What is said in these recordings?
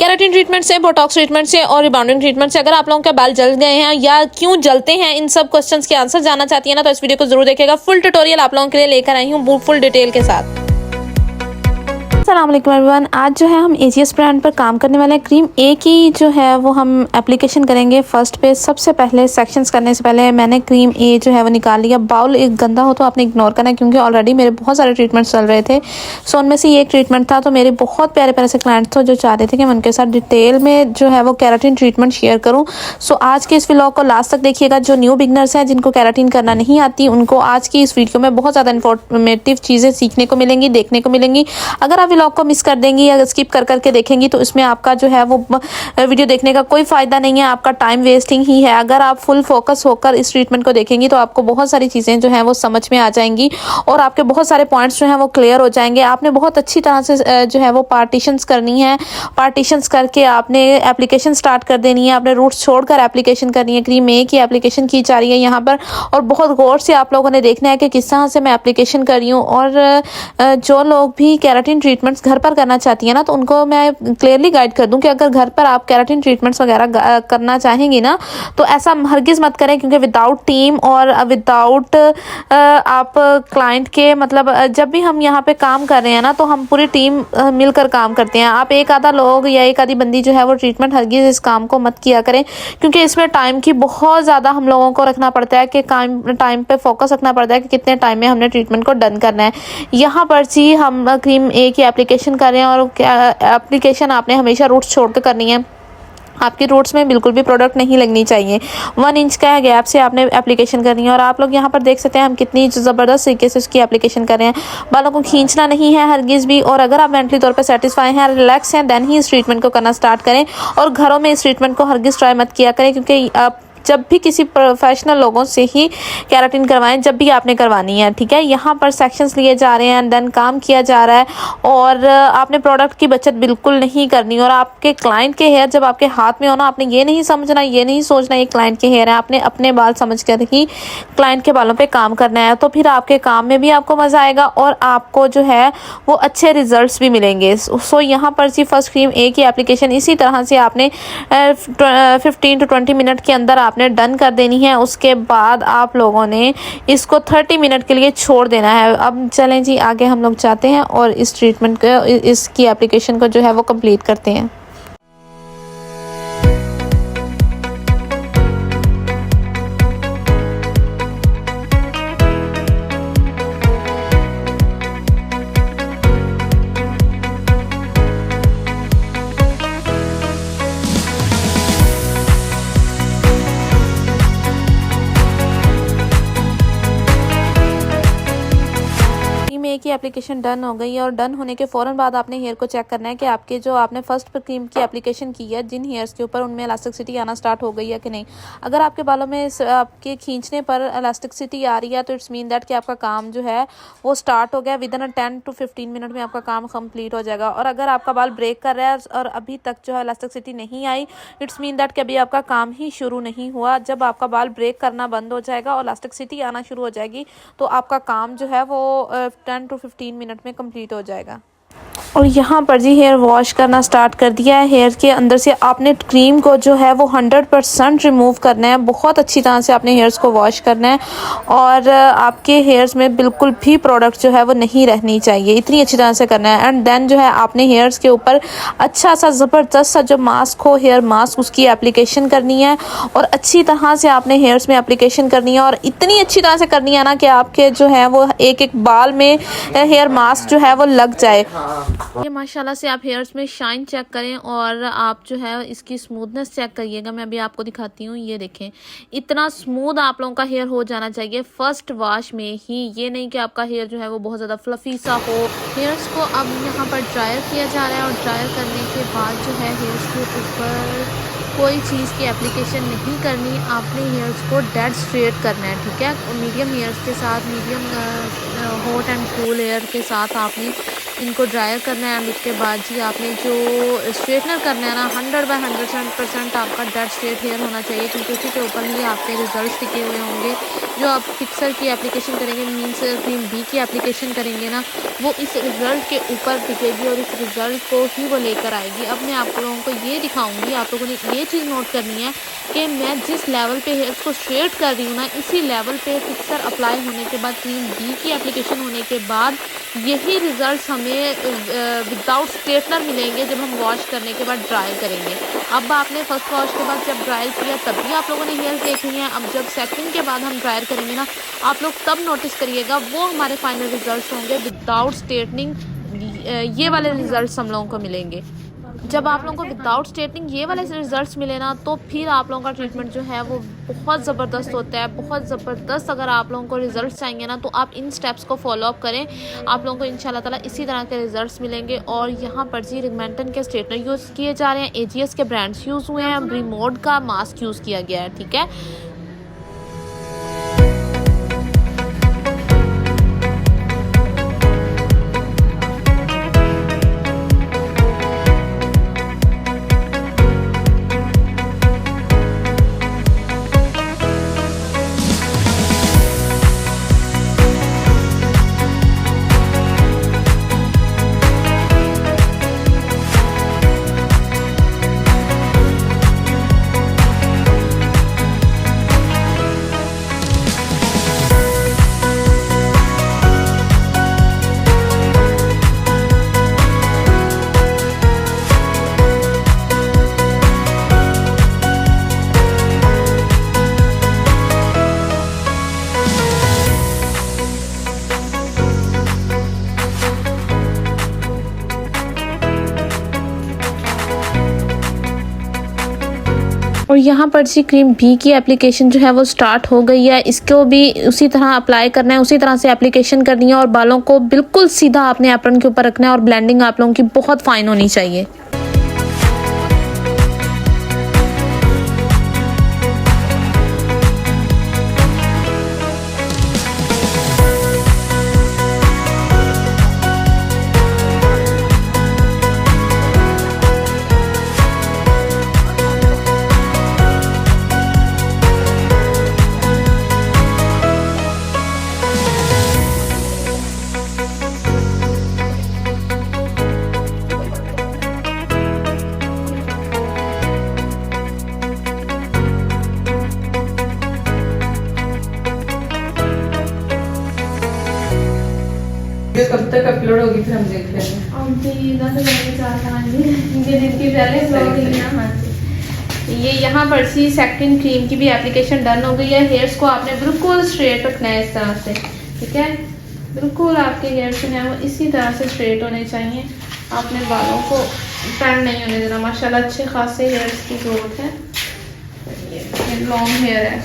Keratin treatment से, Botox treatment से और रिबाउंडिंग ट्रीटमेंट से अगर आप लोगों के बाल जल गए हैं या क्यों जलते हैं, इन सब क्वेश्चंस के आंसर जानना चाहती है ना, तो इस वीडियो को जरूर देखिएगा। फुल ट्यूटोरियल आप लोगों के लिए लेकर आई हूँ फुल डिटेल के साथ। अस्सलाम वालेकुम एवरीवन। आज जो है हम एजीएस ब्रांड पर काम करने वाले हैं। क्रीम ए की जो है वो हम एप्लीकेशन करेंगे फर्स्ट पे। सबसे पहले सेक्शंस करने से पहले मैंने क्रीम ए जो है वो निकाल लिया। बाउल एक गंदा हो तो आपने इग्नोर करना है, क्योंकि ऑलरेडी मेरे बहुत सारे ट्रीटमेंट्स चल रहे थे। सो उनमें से ये एक ट्रीटमेंट था। तो मेरे बहुत प्यारे प्यारे से क्लाइंट्स थे जो चाह रहे थे कि मैं उनके साथ डिटेल में जो है वो केराटिन ट्रीटमेंट शेयर करूँ। सो आज के इस व्लॉग को लास्ट तक देखिएगा। जो न्यू बिगनर्स हैं, जिनको केराटिन करना नहीं आती, उनको आज की इस वीडियो में बहुत ज़्यादा इंफॉर्मेटिव चीज़ें सीखने को मिलेंगी, देखने को मिलेंगी। अगर आप व्लॉग को मिस कर देंगी या स्किप कर करके देखेंगी तो इसमें आपका जो है वो वीडियो देखने का कोई फायदा नहीं है, आपका टाइम वेस्टिंग ही है। अगर आप फुल फोकस होकर इस ट्रीटमेंट को देखेंगी तो आपको बहुत सारी चीज़ें जो हैं वो समझ में आ जाएंगी और आपके बहुत सारे पॉइंट्स जो हैं वो क्लियर हो जाएंगे। आपने बहुत अच्छी तरह से जो है वो पार्टीशंस करनी है। पार्टीशंस करके आपने एप्लीकेशन स्टार्ट कर देनी है। आपने रूट्स छोड़कर एप्लीकेशन करनी है। क्रीम ए की एप्लीकेशन की जा रही है यहाँ पर, और बहुत गौर से आप लोगों ने देखना है कि किस तरह से मैं एप्लीकेशन कर रही हूँ। और जो लोग भी केराटिन ट्रीटमेंट्स घर पर करना चाहती है ना, तो उनको मैं क्लियरली गाइड कर दूं कि अगर घर पर आप केराटिन ट्रीटमेंट्स वगैरह करना चाहेंगी ना, तो ऐसा हरगिज़ मत करें, क्योंकि विदाउट टीम और विदाउट आप क्लाइंट के, मतलब जब भी हम यहाँ पे काम कर रहे हैं ना, तो हम पूरी टीम मिलकर काम करते हैं। आप एक आधा लोग या एक आधी बंदी जो है वो ट्रीटमेंट हरगिज़ इस काम को मत किया करें, क्योंकि इसमें टाइम की बहुत ज़्यादा हम लोगों को रखना पड़ता है कि टाइम पे फोकस रखना पड़ता है कि कितने टाइम में हमने ट्रीटमेंट को डन करना है। यहाँ पर जी हम क्रीम ए की एप्लीकेशन कर रहे हैं, और एप्लीकेशन आपने हमेशा रूट्स छोड़ के करनी है। आपकी रूट्स में बिल्कुल भी प्रोडक्ट नहीं लगनी चाहिए। 1 इंच का गैप से आपने एप्लीकेशन करनी है। और आप लोग यहाँ पर देख सकते हैं हम कितनी ज़बरदस्त तरीके से उसकी एप्लीकेशन कर रहे हैं। बालों को खींचना नहीं है हरगिज़ भी। और अगर आप मेंटली तौर पे सेटिस्फाई हैं, रिलैक्स हैं, देन ही इस ट्रीटमेंट को करना स्टार्ट करें। और घरों में इस ट्रीटमेंट को हरगिज़ ट्राई मत किया करें, क्योंकि आप जब भी किसी प्रोफेशनल लोगों से ही केराटिन करवाएं, जब भी आपने करवानी है, ठीक है। यहाँ पर सेक्शंस लिए जा रहे हैं, देन काम किया जा रहा है, और आपने प्रोडक्ट की बचत बिल्कुल नहीं करनी। और आपके क्लाइंट के हेयर जब आपके हाथ में हो ना, आपने ये नहीं समझना, ये नहीं सोचना ये क्लाइंट के हेयर है। आपने अपने बाल समझ कर ही क्लाइंट के बालों पर काम करना है। तो फिर आपके काम में भी आपको मज़ा आएगा और आपको जो है वो अच्छे रिजल्ट भी मिलेंगे। सो यहाँ पर जी फर्स्ट क्रीम ए की एप्लीकेशन इसी तरह से आपने 15 to 20 मिनट के अंदर आपने डन कर देनी है। उसके बाद आप लोगों ने इसको 30 मिनट के लिए छोड़ देना है। अब चलें जी आगे हम लोग जाते हैं और इस ट्रीटमेंट को, इसकी एप्लीकेशन को जो है वो कंप्लीट करते हैं। क्रीम ए की एप्लीकेशन डन हो गई है, और डन होने के फ़ौरन बाद आपने हेयर को चेक करना है कि आपके जो आपने फर्स्ट क्रीम की एप्लीकेशन की है, जिन हेयर्स के ऊपर उनमें इलास्टिसिटी आना स्टार्ट हो गई है कि नहीं। अगर आपके बालों में आपके खींचने पर इलास्टिसिटी आ रही है, तो इट्स मीन दैट कि आपका काम जो है वो स्टार्ट हो गया। विदिन 10 to 15 मिनट में आपका काम कंप्लीट हो जाएगा। और अगर आपका बाल ब्रेक कर रहा है और अभी तक जो है इलास्टिसिटी नहीं आई, इट्स मीन दैट कि अभी आपका काम ही शुरू नहीं हुआ। जब आपका बाल ब्रेक करना बंद हो जाएगा और इलास्टिसिटी आना शुरू हो जाएगी, तो आपका काम जो है वो 10 to 15 मिनट में कंप्लीट हो जाएगा। और यहाँ पर जी हेयर वॉश करना स्टार्ट कर दिया है। हेयर के अंदर से आपने क्रीम को जो है वो 100% रिमूव करना है। बहुत अच्छी तरह से आपने हेयर्स को वॉश करना है, और आपके हेयर्स में बिल्कुल भी प्रोडक्ट जो है वो नहीं रहनी चाहिए। इतनी अच्छी तरह से करना है। एंड देन जो है आपने हेयर्स के ऊपर अच्छा सा ज़बरदस्त सा जो मास्क हो, हेयर मास्क, उसकी एप्लीकेशन करनी है। और अच्छी तरह से आपने हेयर्स में एप्लीकेशन करनी है, और इतनी अच्छी तरह से करनी है ना कि आपके जो है वो एक एक बाल में हेयर मास्क जो है वो लग जाए। ये माशाल्लाह से आप हेयर्स में शाइन चेक करें, और आप जो है इसकी स्मूथनेस चेक करिएगा। मैं अभी आपको दिखाती हूँ, ये देखें, इतना स्मूथ आप लोगों का हेयर हो जाना चाहिए फर्स्ट वॉश में ही। ये नहीं कि आपका हेयर जो है वो बहुत ज़्यादा फ्लफी सा हो। हेयर्स को अब यहाँ पर ड्रायर किया जा रहा है, और ड्रायर करने के बाद जो है हेयर्स के ऊपर कोई चीज़ की एप्लीकेशन नहीं करनी। आपने हेयर्स को डेड स्ट्रेट करना है, ठीक है। मीडियम हेयर्स के साथ, medium hot and cool hair के साथ आपने इनको ड्रायर करना है। एंड उसके बाद जी आपने जो स्ट्रेटनर करना है ना 100% आपका डेड स्ट्रेट हेयर होना चाहिए, क्योंकि उसी के ऊपर ही आपके रिजल्ट टिके हुए होंगे। जो आप फिक्सर की एप्लीकेशन करेंगे, मीन्स क्रीम बी की एप्लीकेशन करेंगे ना, वो इस रिज़ल्ट के ऊपर टिकेगी और इस रिज़ल्ट को ही वो लेकर आएगी। अब मैं आप लोगों को ये दिखाऊंगी, आप लोगों ने ये चीज़ नोट करनी है कि मैं जिस लेवल पे हेयर्स को स्ट्रेट कर रही हूँ ना, इसी लेवल पे फिक्सर अप्लाई होने के बाद, क्रीम बी की एप्लीकेशन होने के बाद यही रिज़ल्ट हमें विदाउट स्ट्रेटनर मिलेंगे जब हम वॉश करने के बाद ड्राई करेंगे। अब आपने फर्स्ट वॉश के बाद जब ड्राई किया तभी आप लोगों ने हेयर्स देख लिए हैं। अब जब सेकंड के बाद हम ड्रायर करेंगे ना, आप लोग तब नोटिस करिएगा वो हमारे फाइनल रिजल्ट्स होंगे विदाउट स्ट्रेटनिंग। ये वाले रिजल्ट्स हम लोगों को मिलेंगे। जब आप लोगों को विदाउट स्ट्रेटनिंग ये वाले रिजल्ट्स मिले ना, तो फिर आप लोगों का ट्रीटमेंट जो है वो बहुत ज़बरदस्त होता है, बहुत ज़बरदस्त। अगर आप लोगों को रिजल्ट्स चाहिए ना, तो आप इन स्टेप्स को फॉलो अप करें, आप लोगों को इंशाल्लाह ताला इसी तरह के रिजल्ट्स मिलेंगे। और यहाँ पर जी रिगमेंटन के स्ट्रेटनर यूज़ किए जा रहे हैं, एजीएस के ब्रांड्स यूज़ हुए हैं, ब्रीमोड का मास्क यूज़ किया गया है। ठीक है, और यहाँ पर जी क्रीम बी की एप्लीकेशन जो है वो स्टार्ट हो गई है। इसको भी उसी तरह अप्लाई करना है, उसी तरह से एप्लीकेशन करनी है और बालों को बिल्कुल सीधा अपने एप्रन के ऊपर रखना है। और ब्लेंडिंग आप लोगों की बहुत फाइन होनी चाहिए। ये कब तक अपलोड होगी फिर हम देख लेंगे। ये यहाँ पर सी सेकंड क्रीम की भी एप्लीकेशन डन हो गई है। हेयर्स को आपने बिल्कुल स्ट्रेट रखना है इस तरह से। ठीक है, बिल्कुल आपके हेयर्स जो है वो इसी तरह से स्ट्रेट होने चाहिए। आपने बालों को बैंड नहीं होने देना। माशाल्लाह अच्छे खासे हेयर्स की ग्रोथ है। ये लॉन्ग हेयर है।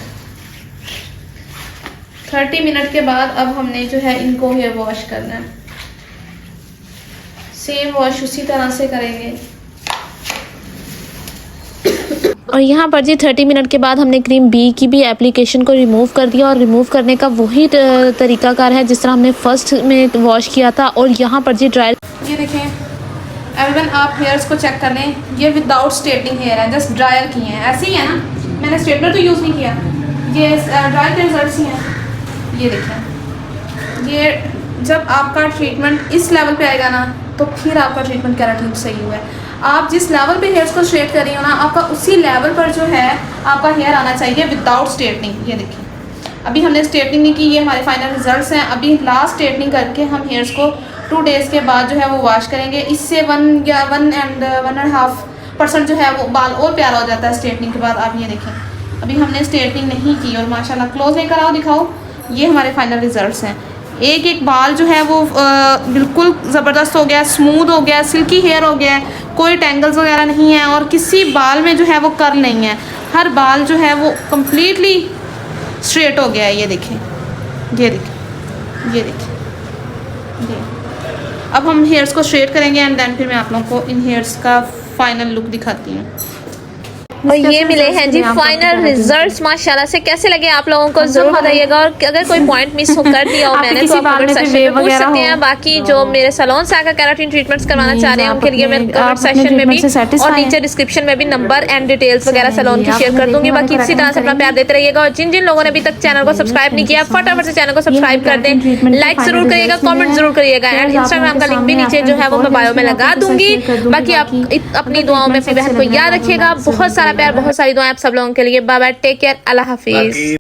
30 मिनट के बाद अब हमने जो है इनको हेयर वॉश करना है। सेम वॉश उसी तरह से करेंगे। और यहाँ पर जी 30 मिनट के बाद हमने क्रीम बी की भी एप्लीकेशन को रिमूव कर दिया। और रिमूव करने का वही तरीकाकार है जिस तरह हमने फर्स्ट में वॉश किया था। और यहाँ पर जी ड्राई, ये देखें एवरीवन, आप हेयर्स को चेक कर लें। ये विदाउट स्ट्रेटनिंग हेयर है, जस्ट ड्रायर किए हैं। ऐसे ही है ना, मैंने स्ट्रेटनर तो यूज़ नहीं किया। ये ड्रायर के रिजल्ट्स ही हैं। ये देखें, ये जब आपका ट्रीटमेंट इस लेवल पे आएगा ना, तो फिर आपका ट्रीटमेंट केराटिन सही हुआ है। आप जिस लेवल पे हेयर्स को स्ट्रेट कर रही हो ना, आपका उसी लेवल पर जो है आपका हेयर आना चाहिए विदाउट स्ट्रेटनिंग। ये देखिए, अभी हमने स्ट्रेटनिंग नहीं की, ये हमारे फाइनल रिजल्ट्स हैं। अभी लास्ट स्ट्रेटनिंग करके हम हेयर्स को 2 डेज़ के बाद जो है वो वॉश करेंगे। इससे 1 या 1.5% जो है वो बाल और प्यारा हो जाता है स्ट्रेटनिंग के बाद। आप ये देखें, अभी हमने स्ट्रेटनिंग नहीं की और माशाल्लाह क्लोज लेकर आओ, दिखाओ। ये हमारे फाइनल रिजल्ट्स हैं। एक एक बाल जो है वो बिल्कुल ज़बरदस्त हो गया, स्मूथ हो गया, सिल्की हेयर हो गया है, कोई टेंगल्स वगैरह नहीं है और किसी बाल में जो है वो कर्ल नहीं है। हर बाल जो है वो कम्प्लीटली स्ट्रेट हो गया है। ये देखें, ये देखें, ये देखें, ये। अब हम हेयर्स को स्ट्रेट करेंगे एंड देन फिर मैं आप लोगों को इन हेयर्स का फाइनल लुक दिखाती हूँ। और ये मिले हैं जी फाइनल रिजल्ट्स माशाल्लाह से। कैसे लगे आप लोगों को जरूर बताइएगा, और अगर कोई पॉइंट मिस कर दिया हो मैंने तो आप कमेंट सेक्शन में पूछ सकते हैं। बाकी जो मेरे सैलून से आकर केराटिन ट्रीटमेंट्स करवाना चाह रहे हैं उनके लिए मैं कमेंट सेक्शन में भी और नीचे डिस्क्रिप्शन में भी नंबर एंड डिटेल्स वगैरह सैलून की शेयर कर दूंगी। बाकी इसी तरह से अपना प्यार देते रहिएगा, और जिन जिन लोगों ने अभी तक चैनल को सब्सक्राइब नहीं किया फटाफट से चैनल को सब्सक्राइब कर दें, लाइक जरूर करिएगा, कमेंट जरूर करिएगा, एंड इंस्टाग्राम का लिंक भी नीचे जो है वो मैं बायो में लगा दूंगी। बाकी आप अपनी दुआओं में अपनी बहन को याद रखिएगा। बहुत सारा प्यार, बहुत सारी दुआएं आप सब लोगों के लिए। बाय बाय, टेक केयर, अल्लाह हाफिज।